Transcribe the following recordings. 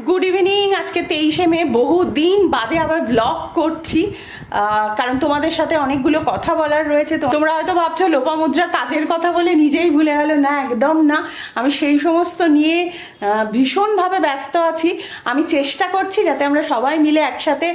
Good evening. আজকে 23শে মে, বহুদিন বাদে আবার ব্লগ করছি, কারণ তোমাদের সাথে অনেকগুলো কথা বলার রয়েছে। তো তোমরা হয়তো ভাবছো লোপামুদ্রা কাজের কথা বলে নিজেই ভুলে গেল। না, একদম না। আমি সেই সমস্ত নিয়ে ভীষণভাবে ব্যস্ত আছি। আমি চেষ্টা করছি যাতে আমরা সবাই মিলে একসাথে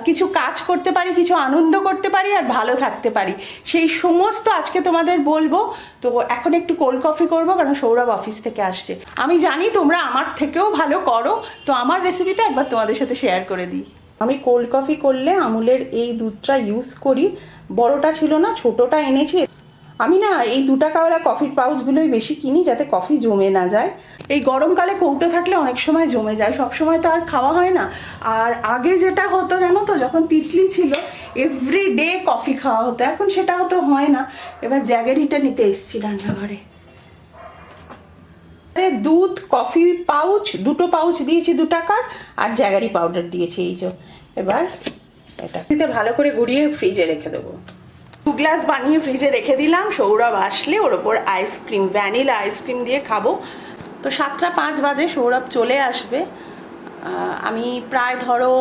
কিছু কাজ করতে পারি, কিছু আনন্দ করতে পারি আর ভালো থাকতে পারি। সেই সমস্ত আজকে তোমাদের বলবো। তো এখন একটু কোল্ড কফি করবো, কারণ সৌরভ অফিস থেকে আসছে। আমি জানি তোমরা আমার থেকেও ভালো করো, তো আমার রেসিপিটা একবার তোমাদের সাথে শেয়ার করে দিই। আমি কোল্ড কফি করলে আমুলের এই দুধটা ইউজ করি। বড়টা ছিল না, ছোটটা এনেছি। আমি না এই 2 টাকাওয়ালা কফির পাউচগুলোই বেশি কিনি, যাতে কফি জমে না যায়। এই গরমকালে কৌটো থাকলে অনেক সময় জমে যায়, সব সময় তো আর খাওয়া হয় না। আর আগে যেটা হতো জানো তো, যখন তিতলি ছিল এভরিডে কফি খাওয়া হতো, এখন সেটা হতো হয় না। এবার জ্যাগেরিটা নিতে এসেছি রান্নাঘরে। দুধ, কফি পাউচ, 2টো পাউচ দিয়েছি 2 টাকার, আর জ্যাগারি পাউডার দিয়েছি। এই যে এবার এটা ভালো করে গুঁড়িয়ে ফ্রিজে রেখে দেবো। 2 গ্লাস বানিয়ে ফ্রিজে রেখে দিলাম। সৌরভ আসলে ওর ওপর আইসক্রিম, ভ্যানিলা আইসক্রিম দিয়ে খাবো। তো 7টা 5 বাজে সৌরভ চলে আসবে। আমি প্রায় ধরো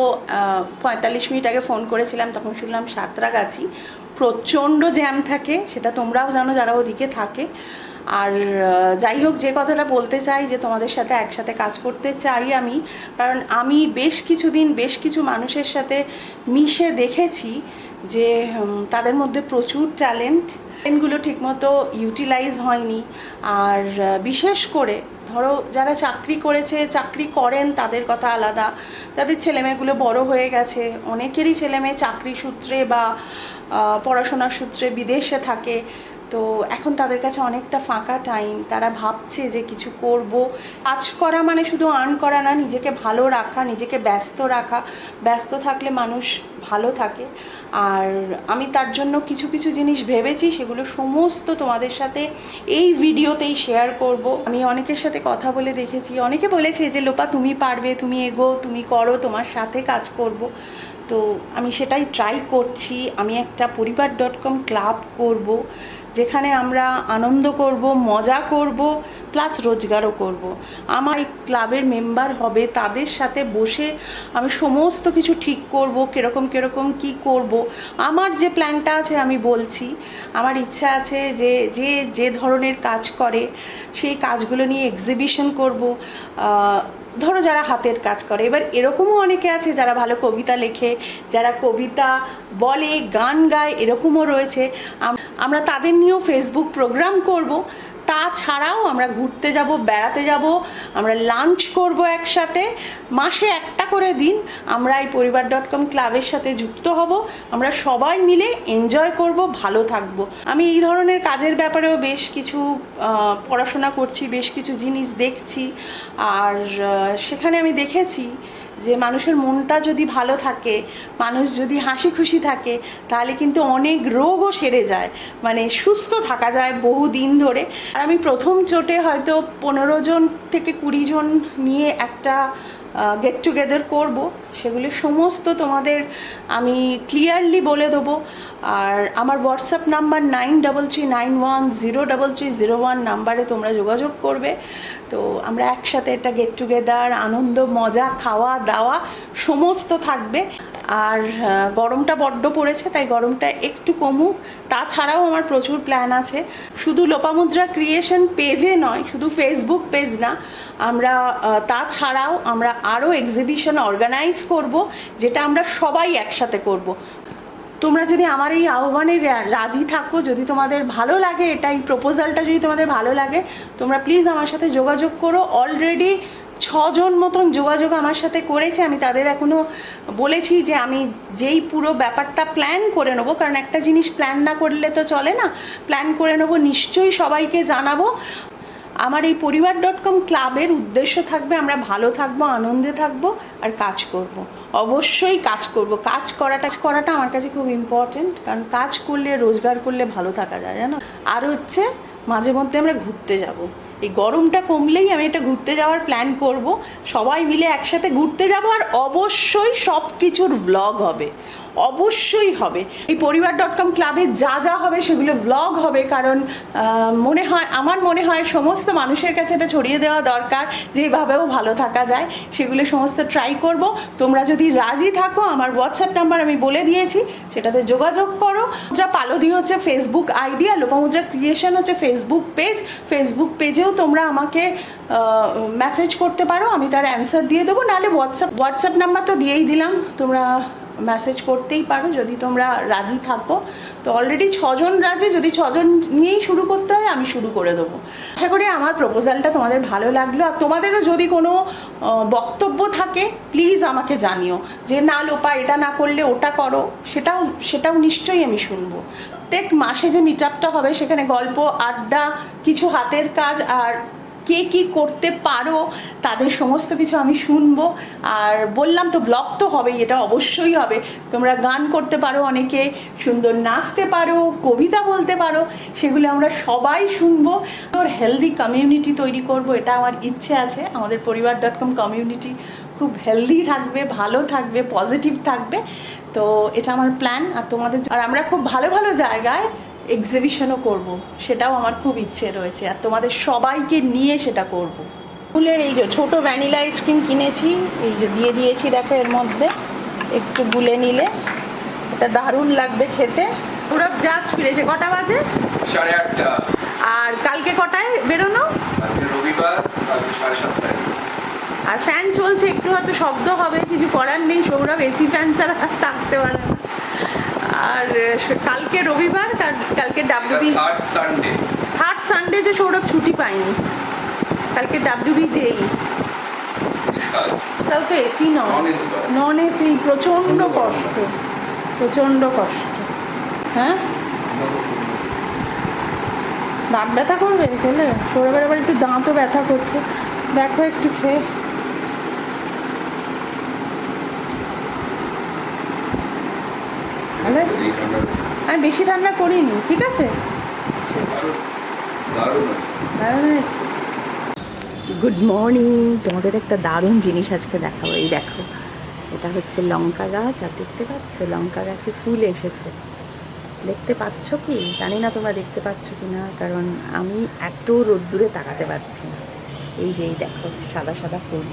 45 মিনিট আগে ফোন করেছিলাম, তখন শুনলাম সাঁতরাগাছি প্রচণ্ড জ্যাম থাকে। সেটা তোমরাও জানো যারা ওদিকে থাকে। আর যাই হোক, যে কথাটা বলতে চাই যে তোমাদের সাথে একসাথে কাজ করতে চাই আমি, কারণ আমি বেশ কিছুদিন বেশ কিছু মানুষের সাথে মিশে দেখেছি যে তাদের মধ্যে প্রচুর ট্যালেন্টগুলো ঠিকমতো ইউটিলাইজ হয়নি। আর বিশেষ করে ধরো যারা চাকরি করেছে, চাকরি করেন, তাদের কথা আলাদা। তাদের ছেলেমেয়েগুলো বড় হয়ে গেছে, অনেকেরই ছেলেমেয়ে চাকরি সূত্রে বা পড়াশোনার সূত্রে বিদেশে থাকে। তো এখন তাদের কাছে অনেকটা ফাঁকা টাইম। তারা ভাবছে যে কিছু করব। কাজ করা মানে শুধু আর্ন করা না, নিজেকে ভালো রাখা, নিজেকে ব্যস্ত রাখা। ব্যস্ত থাকলে মানুষ ভালো থাকে। আর আমি তার জন্য কিছু কিছু জিনিস ভেবেছি, সেগুলো সমস্ত তোমাদের সাথে এই ভিডিওতেই শেয়ার করব। আমি অনেকের সাথে কথা বলে দেখেছি, অনেকে বলেছে যে লোপা তুমি পারবে, তুমি এগো, তুমি করো, তোমার সাথে কাজ করব। তো আমি সেটাই ট্রাই করছি। আমি একটা পরিবার.com ক্লাব করব, যেখানে আমরা আনন্দ করব, মজা করব, প্লাস রোজগারও করব। আমার এই ক্লাবের মেম্বার হবে, তাদের সাথে বসে আমি সমস্ত কিছু ঠিক করব, কীরকম কি করব। আমার যে প্ল্যানটা আছে আমি বলছি। আমার ইচ্ছা আছে যে যে যে ধরনের কাজ করে সেই কাজগুলো নিয়ে এক্সিবিশন করব। ধরো যারা হাতের কাজ করে, এবার এরকমও অনেকে আছে যারা ভালো কবিতা লেখে, যারা কবিতা বলে, গান গায়, এরকমও রয়েছে। আমরা তাদের নিয়েও ফেসবুক প্রোগ্রাম করব। তাছাড়াও আমরা ঘুরতে যাব, বেড়াতে যাব, আমরা লাঞ্চ করব একসাথে। মাসে একটা করে দিন আমরা এই পরিবার.com ক্লাবের সাথে যুক্ত হব। আমরা সবাই মিলে এনজয় করব, ভালো থাকব। আমি এই ধরনের কাজের ব্যাপারেও বেশ কিছু পড়াশোনা করছি, বেশ কিছু জিনিস দেখছি। আর সেখানে আমি দেখেছি যে মানুষের মনটা যদি ভালো থাকে, মানুষ যদি হাসি খুশি থাকে, তাহলে কিন্তু অনেক রোগও সেরে যায়, মানে সুস্থ থাকা যায় বহু দিন ধরে। আর আমি প্রথম চোটে হয়তো 15 জন থেকে 20 জন নিয়ে একটা গেট টুগেদার করব। সেগুলি সমস্ত তোমাদের আমি ক্লিয়ারলি বলে দেবো। আর আমার হোয়াটসঅ্যাপ নাম্বার 9339103301 নাম্বারে তোমরা যোগাযোগ করবে। তো আমরা একসাথে একটা গেট টুগেদার, আনন্দ, মজা, খাওয়া দাওয়া সমস্ত থাকবে। আর গরমটা বড্ড পড়েছে, তাই গরমটা একটু কমুক। তাছাড়াও আমার প্রচুর প্ল্যান আছে, শুধু লোপামুদ্রা ক্রিয়েশন পেজে নয়, শুধু ফেসবুক পেজ না, আমরা তাছাড়াও আমরা আরও এক্সিবিশন অর্গানাইজ করব, যেটা আমরা সবাই একসাথে করব। তোমরা যদি আমার এই আহ্বানে রাজি থাকো, যদি তোমাদের ভালো লাগে, এটা এই প্রপোজালটা যদি তোমাদের ভালো লাগে, তোমরা প্লিজ আমার সাথে যোগাযোগ করো। অলরেডি 6 জন মতন যোগাযোগ আমার সাথে করেছে। আমি তাদের এখনও বলেছি যে আমি যেই পুরো ব্যাপারটা প্ল্যান করে নেবো, কারণ একটা জিনিস প্ল্যান না করলে তো চলে না, প্ল্যান করে নেবো, নিশ্চয়ই সবাইকে জানাবো। আমার এই পরিবার.com ক্লাবের উদ্দেশ্য থাকবে আমরা ভালো থাকবো, আনন্দে থাকবো আর কাজ করব। অবশ্যই কাজ করব। কাজ করাটা আমার কাছে খুব ইম্পর্টেন্ট, কারণ কাজ করলে, রোজগার করলে ভালো থাকা যায়, জানো। আর হচ্ছে মাঝে মধ্যে আমরা ঘুরতে যাব। এই গরমটা কমলেই আমি একটা ঘুরতে যাওয়ার প্ল্যান করব। সবাই মিলে একসাথে ঘুরতে যাব, আর অবশ্যই সব কিছুর ব্লগ হবে, অবশ্যই হবে। এই পরিবার.com ক্লাবে যা যা হবে সেগুলো ব্লগ হবে, কারণ আমার মনে হয় সমস্ত মানুষের কাছে এটা ছড়িয়ে দেওয়া দরকার, যেভাবেও ভালো থাকা যায় সেগুলো সমস্ত ট্রাই করব। তোমরা যদি রাজি থাকো, আমার হোয়াটসঅ্যাপ নাম্বার আমি বলে দিয়েছি, সেটাতে যোগাযোগ করো। যা পালোদি হচ্ছে ফেসবুক আইডি, আর লোপামুদ্রা ক্রিয়েশন হচ্ছে ফেসবুক পেজ। ফেসবুক পেজেও তোমরা আমাকে মেসেজ করতে পারো, আমি তার অ্যান্সার দিয়ে দেবো। নাহলে হোয়াটসঅ্যাপ নাম্বার তো দিয়েই দিলাম, তোমরা মেসেজ করতেই পারো যদি তোমরা রাজি থাকো। তো অলরেডি 6 জন রাজি, যদি 6 জন নিয়েই শুরু করতে হয় আমি শুরু করে দেবো। আশা করি আমার প্রপোজালটা তোমাদের ভালো লাগলো। আর তোমাদেরও যদি কোনো বক্তব্য থাকে প্লিজ আমাকে জানিও, যে না লোপা এটা না করলে ওটা করো, সেটাও নিশ্চয়ই আমি শুনবো। প্রত্যেক মাসে যে মিট আপটা হবে সেখানে গল্প, আড্ডা, কিছু হাতের কাজ, আর কে কী করতে পারো তাদের সমস্ত কিছু আমি শুনবো। আর বললাম তো ব্লগ তো হবেই, এটা অবশ্যই হবে। তোমরা গান করতে পারো, অনেকে সুন্দর নাচতে পারো, কবিতা বলতে পারো, সেগুলো আমরা সবাই শুনবো। তোর হেলদি কমিউনিটি তৈরি করব, এটা আমার ইচ্ছে আছে। আমাদের পরিবার.com কমিউনিটি খুব হেলদি থাকবে, ভালো থাকবে, পজিটিভ থাকবে। তো এটা আমার প্ল্যান। আর আমরা খুব ভালো ভালো জায়গায় এক্সিবিশনও করব, সেটাও আমার খুব ইচ্ছে রয়েছে, আর তোমাদের সবাইকে নিয়ে সেটা করব। ফুলের এই যে ছোটো ভ্যানিলা আইসক্রিম কিনেছি, এই যে দিয়ে দিয়েছি, দেখো এর মধ্যে একটু গুলে নিলে এটা দারুণ লাগবে খেতে। পুরো জাস্ট ফিরেছে, কটা বাজে? 8:30। আর কালকে কটায় বেরোনো? কালকে রবিবার, কালকে 7:30। আর ফ্যান চলছে, একটু হয়তো শব্দ হবে, কিছু করার নেই, সৌরভ এসি ফ্যান ছাড়া থাকতে পারে না। আর কালকে রবিবার, কালকে ডাব্লিউবি থার্ড সানডে যে সৌরভ ছুটি পায়নি, কালকে ডাব্লিউবি যেই তাও তো এসি নন এসি, প্রচণ্ড কষ্ট। হ্যাঁ, দাঁত ব্যথা করবে খেলে? সৌরভের আবার একটু দাঁতও ব্যথা করছে, দেখো একটু খেয়ে। আমি বেশি ঠান্ডা করিনি, ঠিক আছে। গুড মর্নিং, তোমাদের একটা দারুণ জিনিস আজকে দেখাবো। এই দেখো, এটা হচ্ছে লঙ্কা গাছ, আর দেখতে পাচ্ছ লঙ্কা গাছে ফুল এসেছে। দেখতে পাচ্ছ কি জানি না তোমরা দেখতে পাচ্ছ কি না, কারণ আমি এত রোদ্দুরে তাকাতে পারছি না। এই যে এই দেখো সাদা সাদা ফুল,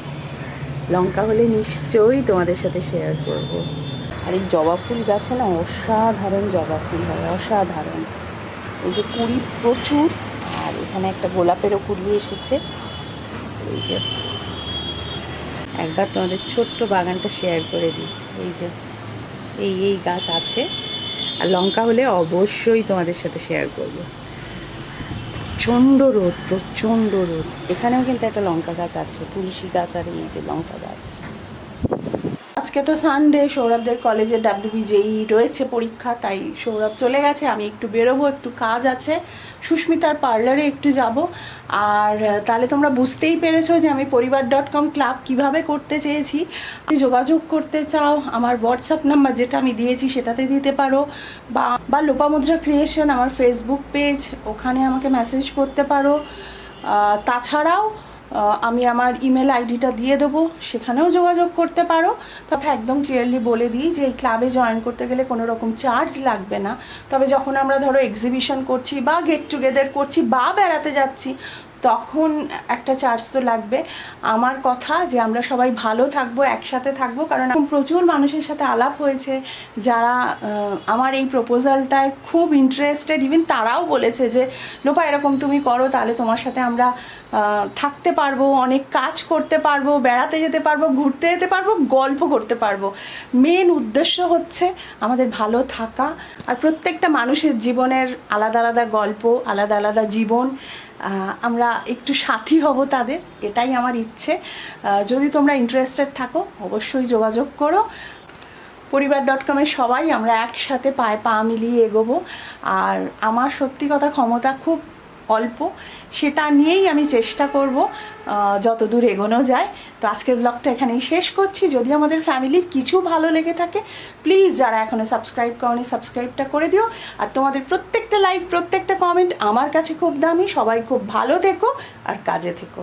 লঙ্কা হলে নিশ্চয়ই তোমাদের সাথে শেয়ার করব। আর এই জবা ফুল গাছে না অসাধারণ জবা ফুল হয়, অসাধারণ। এই যে কুড়ি প্রচুর, আর এখানে একটা গোলাপেরও কুড়ি এসেছে। এই যে একবার তোমাদের ছোট্ট বাগানটা শেয়ার করে দিই। এই যে এই গাছ আছে, আর লঙ্কা হলে অবশ্যই তোমাদের সাথে শেয়ার করব। প্রচণ্ড রোদ। এখানেও কিন্তু একটা লঙ্কা গাছ আছে, তুলসী গাছ, আর এই যে লঙ্কা গাছ। আজকে তো সানডে, সৌরভদের কলেজে ডাব্লিউবি যেই রয়েছে পরীক্ষা, তাই সৌরভ চলে গেছে। আমি একটু বেরোবো, একটু কাজ আছে, সুস্মিতার পার্লারে একটু যাব। আর তাহলে তোমরা বুঝতেই পেরেছো যে আমি পরিবার.com ক্লাব কিভাবে করতে চেয়েছি। যোগাযোগ করতে চাও, আমার হোয়াটসঅ্যাপ নাম্বার যেটা আমি দিয়েছি সেটাতে দিতে পারো, বা লোপামুদ্রা ক্রিয়েশন আমার ফেসবুক পেজ, ওখানে আমাকে মেসেজ করতে পারো। তাছাড়াও আমি আমার ইমেল আইডিটা দিয়ে দেবো, সেখানেও যোগাযোগ করতে পারো। তবে একদম ক্লিয়ারলি বলে দিই যে এই ক্লাবে জয়েন করতে গেলে কোনো রকম চার্জ লাগবে না। তবে যখন আমরা ধরো এক্সিবিশন করছি, বা গেট টুগেদার করছি, বা বেড়াতে যাচ্ছি, তখন একটা চার্জ তো লাগবে। আমার কথা যে আমরা সবাই ভালো থাকবো, একসাথে থাকবো, কারণ এখন প্রচুর মানুষের সাথে আলাপ হয়েছে যারা আমার এই প্রপোজালটায় খুব ইন্টারেস্টেড। ইভেন তারাও বলেছে যে লোপা এরকম তুমি করো, তাহলে তোমার সাথে আমরা থাকতে পারবো, অনেক কাজ করতে পারবো, বেড়াতে যেতে পারবো, ঘুরতে যেতে পারবো, গল্প করতে পারবো। মেন উদ্দেশ্য হচ্ছে আমাদের ভালো থাকা, আর প্রত্যেকটা মানুষের জীবনের আলাদা আলাদা গল্প, আলাদা আলাদা জীবন, আমরা একটু সাথী হব তাদের, এটাই আমার ইচ্ছে। যদি তোমরা ইন্টারেস্টেড থাকো অবশ্যই যোগাযোগ করো। পরিবার.com-এর সবাই আমরা একসাথে পায়ে পা মিলিয়ে এগোবো। আর আমার সত্যি কথা ক্ষমতা খুব অল্প, সেটা নিয়েই আমি চেষ্টা করব যত দূর এগোনো যায়। তো আজকের ব্লগটা এখানেই শেষ করছি। যদি আমাদের ফ্যামিলির কিছু ভালো লেগে থাকে প্লিজ যারা এখনও সাবস্ক্রাইব করনি সাবস্ক্রাইবটা করে দিও। আর তোমাদের প্রত্যেকটা লাইক, প্রত্যেকটা কমেন্ট আমার কাছে খুব দামি। সবাই খুব ভালো থেকো আর কাজে থেকো।